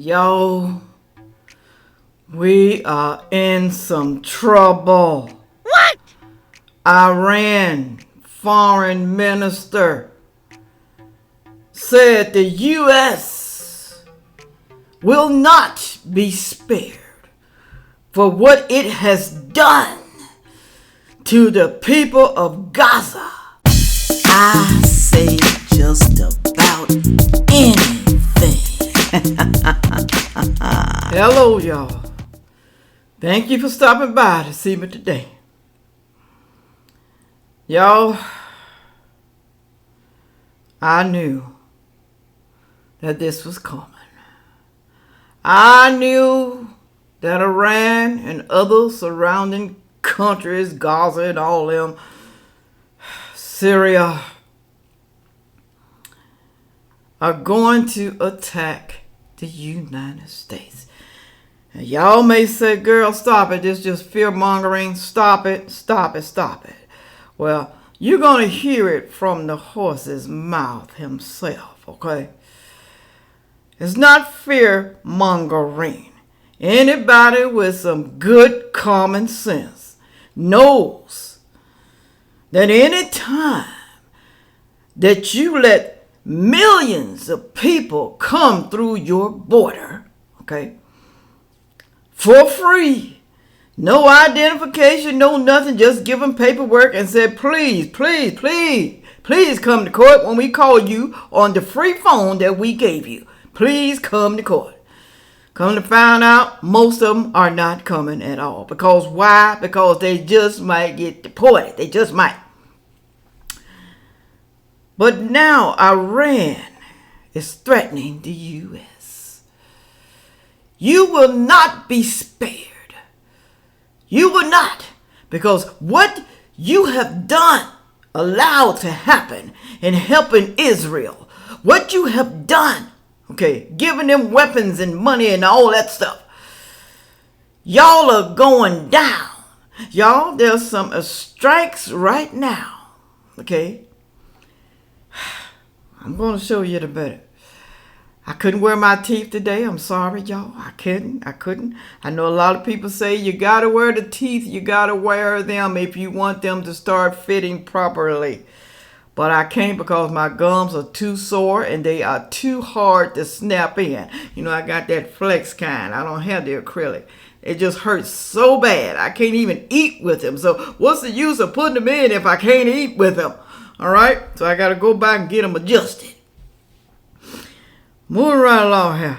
Yo, we are in some trouble. What? Iran foreign minister said the U.S. will not be spared for what it has done to the people of Gaza. I say just about anything. Hello, y'all. Thank you for stopping by to see me today. Y'all, I knew that this was coming. I knew that Iran and other surrounding countries, Gaza and all them, Syria, are going to attack the United States. And y'all may say, girl, stop it. This is just fear-mongering. Stop it, stop it, stop it. Well, you're going to hear it from the horse's mouth himself, okay? It's not fear-mongering. Anybody with some good common sense knows that any time that you let millions of people come through your border, okay, for free, no identification, no nothing, just give them paperwork and said, please, please, please, please come to court when we call you on the free phone that we gave you. Please come to court. Come to find out, most of them are not coming at all. Because why? Because they just might get deported. They just might. But now Iran is threatening the U.S. You will not be spared. You will not. Because what you have done, allowed to happen in helping Israel, what you have done, okay, giving them weapons and money and all that stuff, y'all are going down. Y'all, there's some strikes right now, okay? I'm going to show you the better. I couldn't wear my teeth today. I'm sorry, y'all. I couldn't. I know a lot of people say you got to wear the teeth. You got to wear them if you want them to start fitting properly. But I can't because my gums are too sore and they are too hard to snap in. You know, I got that flex kind. I don't have the acrylic. It just hurts so bad. I can't even eat with them. So what's the use of putting them in if I can't eat with them? All right? So I got to go back and get them adjusted. Moving right along here.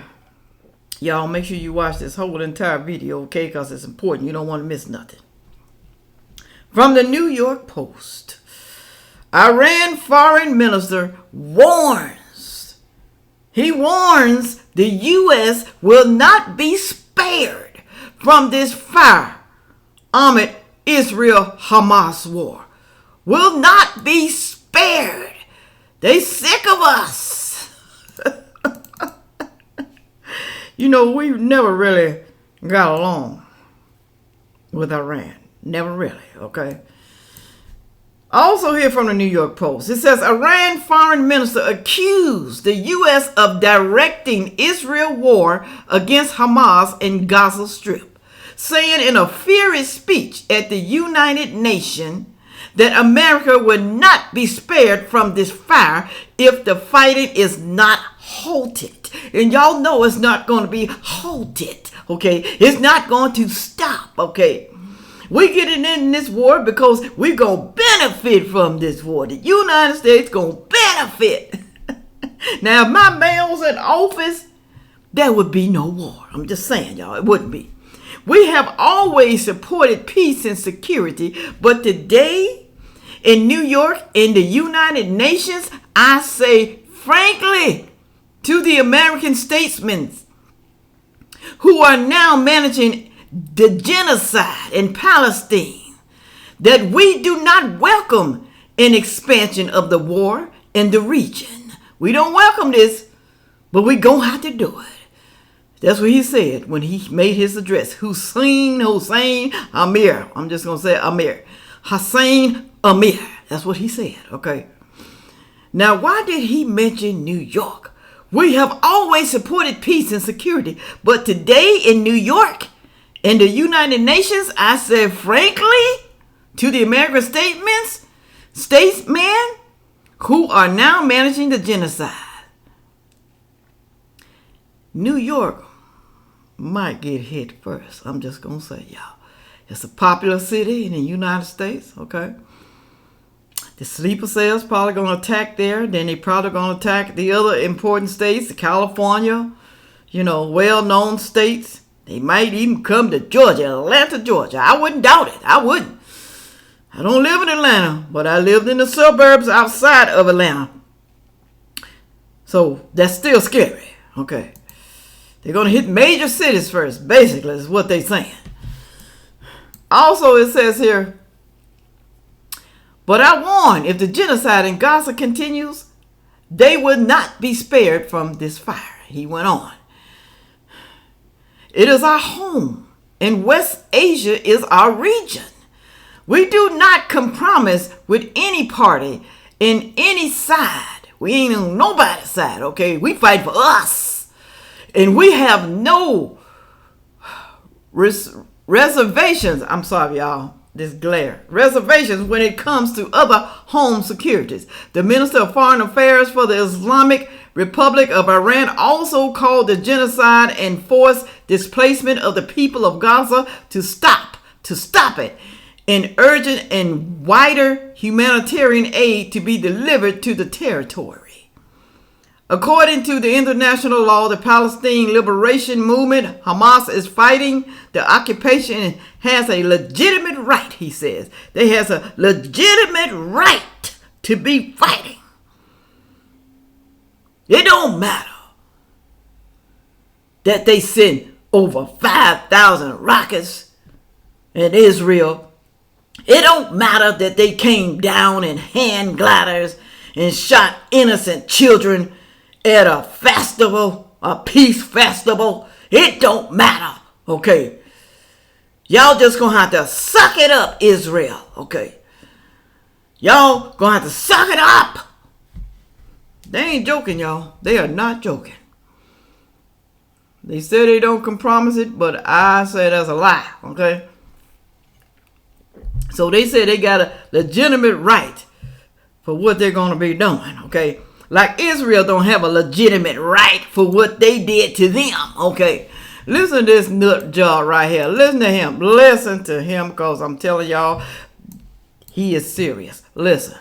Y'all make sure you watch this whole entire video, okay? Because it's important. You don't want to miss nothing. From the New York Post. Iran foreign minister warns. He warns the U.S. will not be spared from this fire-armed Israel-Hamas war. Will not be spared. They sick of us. You know, we've never really got along with Iran. Never really, okay? Also here from the New York Post, it says Iran foreign minister accused the U.S. of directing Israel war against Hamas in Gaza Strip, saying in a furious speech at the United Nations that America would not be spared from this fire if the fighting is not halted. And y'all know it's not going to be halted, okay? It's not going to stop, okay? We getting in this war because we're going to benefit from this war. The United States going to benefit. Now, if my man was in office, there would be no war. I'm just saying, y'all, it wouldn't be. We have always supported peace and security, but today in New York, in the United Nations, I say frankly to the American statesmen who are now managing the genocide in Palestine, that we do not welcome an expansion of the war in the region. We don't welcome this, but we're going to have to do it. That's what he said when he made his address. Hussein Amir. I'm just going to say Amir. Hussein Amir. That's what he said, okay? Now, why did he mention New York? We have always supported peace and security. But today in New York, in the United Nations, I said frankly to the American statesmen who are now managing the genocide, New York might get hit first. I'm just going to say, y'all. It's a popular city in the United States, okay? The sleeper cells probably going to attack there. Then they probably going to attack the other important states, California, well-known states. They might even come to Georgia, Atlanta, Georgia. I wouldn't doubt it. I wouldn't. I don't live in Atlanta, but I lived in the suburbs outside of Atlanta. So that's still scary, okay? They're going to hit major cities first, basically, is what they're saying. Also, it says here, but I warn, if the genocide in Gaza continues, they will not be spared from this fire. He went on. It is our home, and West Asia is our region. We do not compromise with any party in any side. We ain't on nobody's side, okay? We fight for us. And we have no reservations. I'm sorry, y'all. This glare. Reservations when it comes to other home securities. The Minister of Foreign Affairs for the Islamic Republic of Iran also called the genocide and forced displacement of the people of Gaza to stop it, and urgent and wider humanitarian aid to be delivered to the territory. According to the international law, the Palestinian Liberation Movement, Hamas, is fighting the occupation and has a legitimate right, he says. They has a legitimate right to be fighting. It don't matter that they sent over 5,000 rockets in Israel. It don't matter that they came down in hand gliders and shot innocent children at a festival, a peace festival. It don't matter, okay? Y'all just gonna have to suck it up, Israel, okay? Y'all gonna have to suck it up. They ain't joking, y'all. They are not joking. They say they don't compromise it, but I say that's a lie, okay? So they say they got a legitimate right for what they're gonna be doing, okay? Like Israel don't have a legitimate right for what they did to them, okay? Listen to this nut job right here. Listen to him. Listen to him, because I'm telling y'all, he is serious. Listen.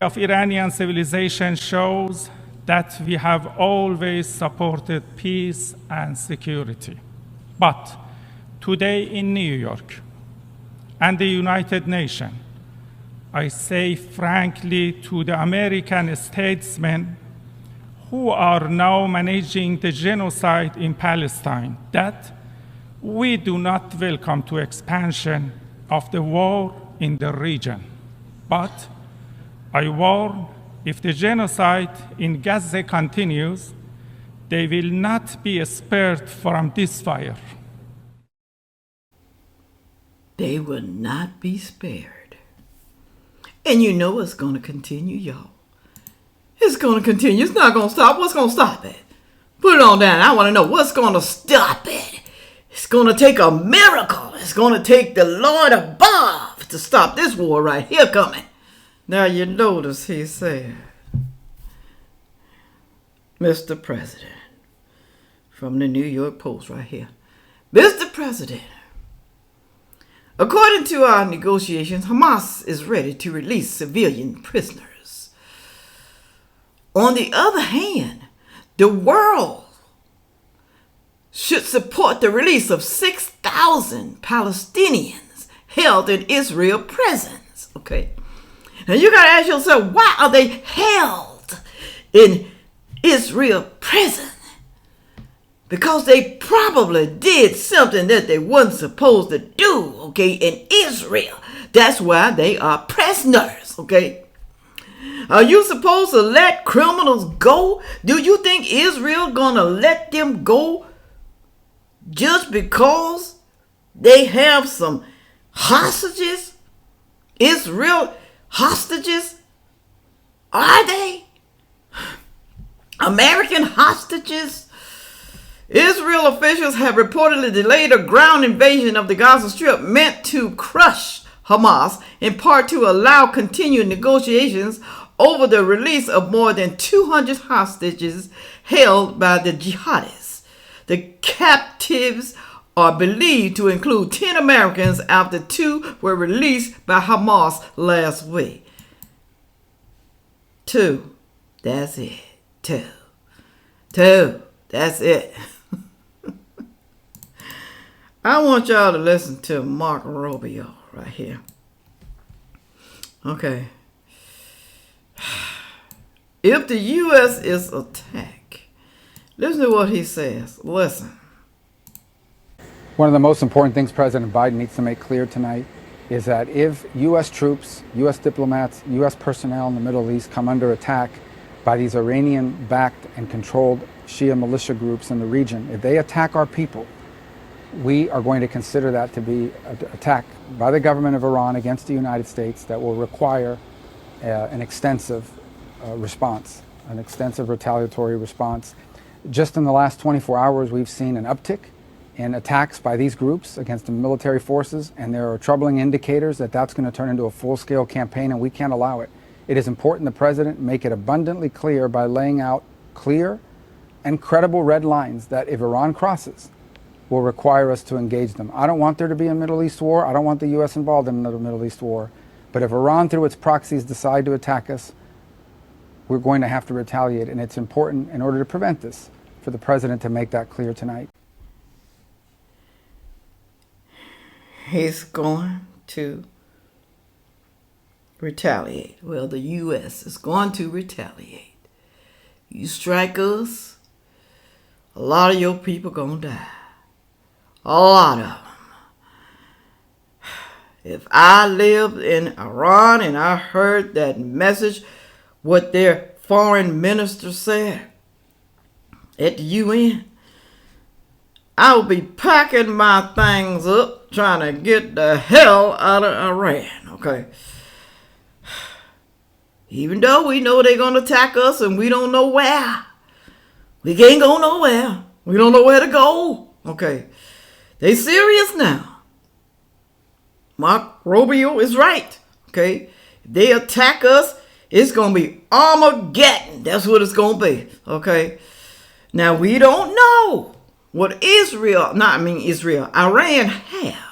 Of Iranian civilization shows that we have always supported peace and security. But today in New York and the United Nations, I say frankly to the American statesmen who are now managing the genocide in Palestine that we do not welcome to expansion of the war in the region. But I warn, if the genocide in Gaza continues, they will not be spared from this fire. They will not be spared. And you know it's going to continue, y'all. It's going to continue. It's not going to stop. What's going to stop it? Put it on down. I want to know what's going to stop it. It's going to take a miracle. It's going to take the Lord above to stop this war right here coming. Now you notice he said, Mr. President, from the New York Post right here. Mr. President, according to our negotiations, Hamas is ready to release civilian prisoners. On the other hand, the world should support the release of 6,000 Palestinians held in Israel prisons. Okay. Now you got to ask yourself, why are they held in Israel prison? Because they probably did something that they weren't supposed to do, okay, in Israel. That's why they are prisoners, okay? Are you supposed to let criminals go? Do you think Israel gonna let them go just because they have some hostages? Israel hostages? Are they? American hostages. Israel officials have reportedly delayed a ground invasion of the Gaza Strip meant to crush Hamas, in part to allow continued negotiations over the release of more than 200 hostages held by the jihadists. The captives are believed to include 10 Americans after 2 were released by Hamas last week. 2. That's it. 2. That's it. I want y'all to listen to Marco Rubio right here. Okay. If the U.S. is attacked, listen to what he says. Listen. One of the most important things President Biden needs to make clear tonight is that if U.S. troops, U.S. diplomats, U.S. personnel in the Middle East come under attack by these Iranian-backed and controlled Shia militia groups in the region, if they attack our people, we are going to consider that to be an attack by the government of Iran against the United States that will require an extensive response, an extensive retaliatory response. Just in the last 24 hours, we've seen an uptick in attacks by these groups against the military forces, and there are troubling indicators that that's going to turn into a full-scale campaign, and we can't allow it. It is important the President make it abundantly clear by laying out clear and credible red lines that if Iran crosses, will require us to engage them. I don't want there to be a Middle East war. I don't want the U.S. involved in another Middle East war. But if Iran, through its proxies, decide to attack us, we're going to have to retaliate. And it's important, in order to prevent this, for the President to make that clear tonight. He's going to retaliate. Well, the U.S. is going to retaliate. You strike us, a lot of your people gonna die. A lot of them. If I lived in Iran and I heard that message, what their foreign minister said at the UN, I would be packing my things up, trying to get the hell out of Iran, okay? Even though we know they're going to attack us and we don't know where. We can't go nowhere. We don't know where to go, okay? They serious now. Mark Rubio is right, okay? If they attack us, it's going to be Armageddon. That's what it's going to be, okay? Now, we don't know what Iran have.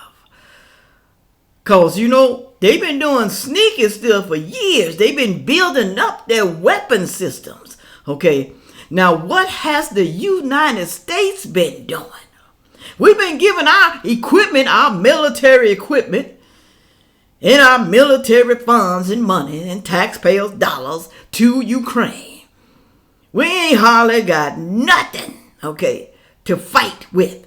Because, you know, they've been doing sneaky stuff for years. They've been building up their weapon systems, okay? Now, what has the United States been doing? We've been giving our equipment, our military equipment, and our military funds and money and taxpayers' dollars to Ukraine. We ain't hardly got nothing, okay, to fight with.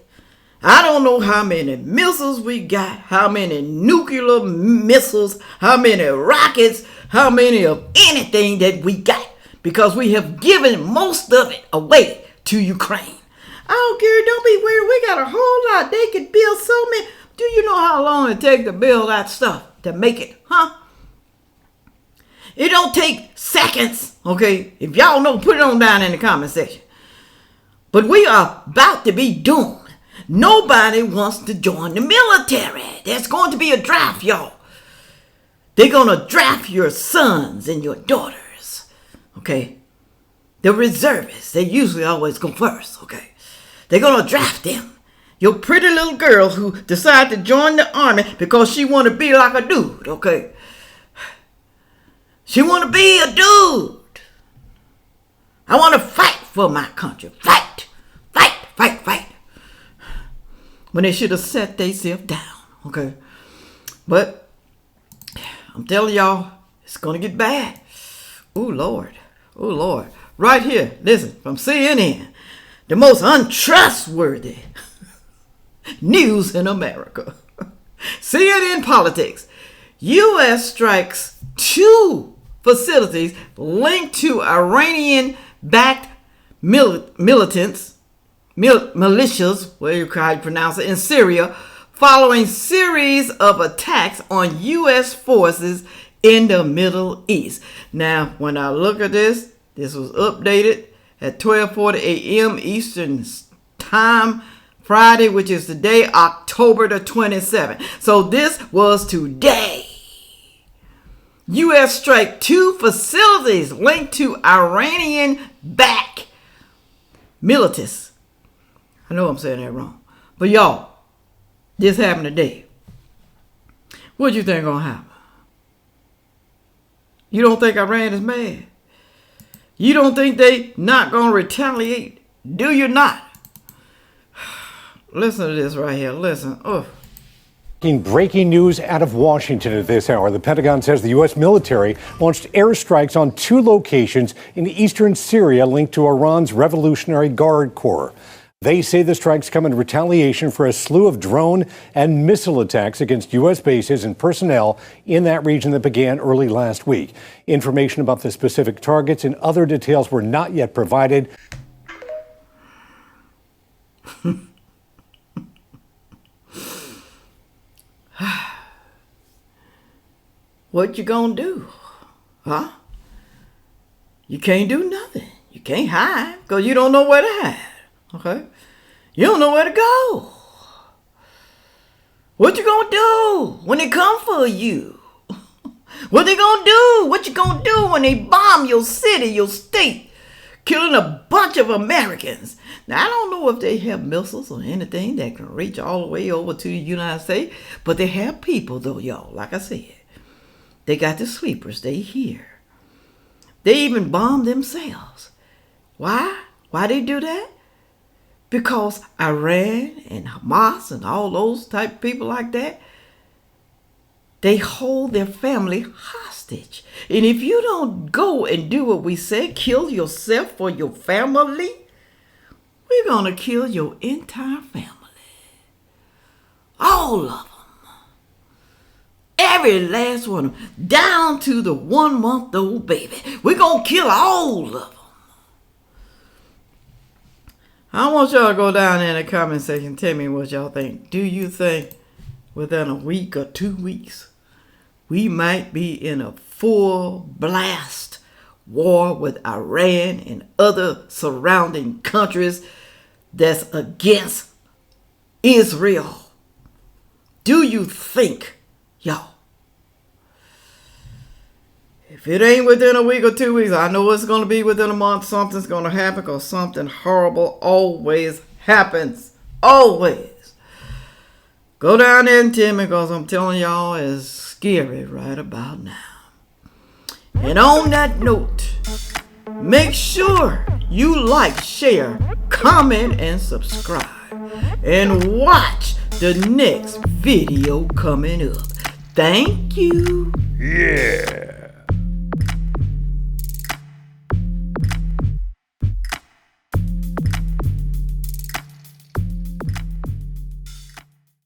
I don't know how many missiles we got, how many nuclear missiles, how many rockets, how many of anything that we got, because we have given most of it away to Ukraine. I don't care, don't be weird. We got a whole lot. They could build so many. Do you know how long it takes to build that stuff, to make it, huh? It don't take seconds, okay? If y'all know, put it on down in the comment section. But we are about to be doomed. Nobody wants to join the military. There's going to be a draft, y'all. They're going to draft your sons and your daughters, okay? The reservists, they usually always go first, okay? They're going to draft them. Your pretty little girl who decided to join the army because she want to be like a dude, okay? She want to be a dude. I want to fight for my country. Fight, fight, fight, fight. When they should have set themselves down, okay? But I'm telling y'all, it's going to get bad. Oh, Lord. Oh, Lord. Right here, listen, from CNN. The most untrustworthy news in America. CNN Politics. U.S. strikes 2 facilities linked to Iranian-backed militias, whatever you pronounce it, in Syria, following series of attacks on U.S. forces in the Middle East. Now, when I look at this was updated at 12:40 a.m. Eastern Time, Friday, which is today, October the 27th. So this was today. U.S. strike 2 facilities linked to Iranian-backed militants. I know I'm saying that wrong. But y'all, this happened today. What you think gonna happen? You don't think Iran is mad? You don't think they not gonna retaliate? Do you not? Listen to this right here. Listen. Breaking news out of Washington at this hour. The Pentagon says the U.S. military launched airstrikes on 2 locations in eastern Syria linked to Iran's Revolutionary Guard Corps. They say the strikes come in retaliation for a slew of drone and missile attacks against U.S. bases and personnel in that region that began early last week. Information about the specific targets and other details were not yet provided. What you gonna do? Huh? You can't do nothing. You can't hide because you don't know where to hide. Okay? You don't know where to go. What you gonna do when they come for you? What they gonna do? What you gonna do when they bomb your city, your state, killing a bunch of Americans? Now, I don't know if they have missiles or anything that can reach all the way over to the United States, but they have people, though, y'all. Like I said, they got the sweepers. They here. They even bomb themselves. Why? Why they do that? Because Iran and Hamas and all those type of people like that, they hold their family hostage. And if you don't go and do what we said, kill yourself for your family, we're going to kill your entire family. All of them. Every last one of them. Down to the 1-month-old baby. We're going to kill all of them. I want y'all to go down there in the comment section and tell me what y'all think. Do you think within a week or 2 weeks, we might be in a full blast war with Iran and other surrounding countries that's against Israel? Do you think, y'all? If it ain't within a week or 2 weeks, I know it's going to be within a month. Something's going to happen because something horrible always happens. Always. Go down there and tell me because I'm telling y'all it's scary right about now. And on that note, make sure you like, share, comment, and subscribe. And watch the next video coming up. Thank you. Yeah.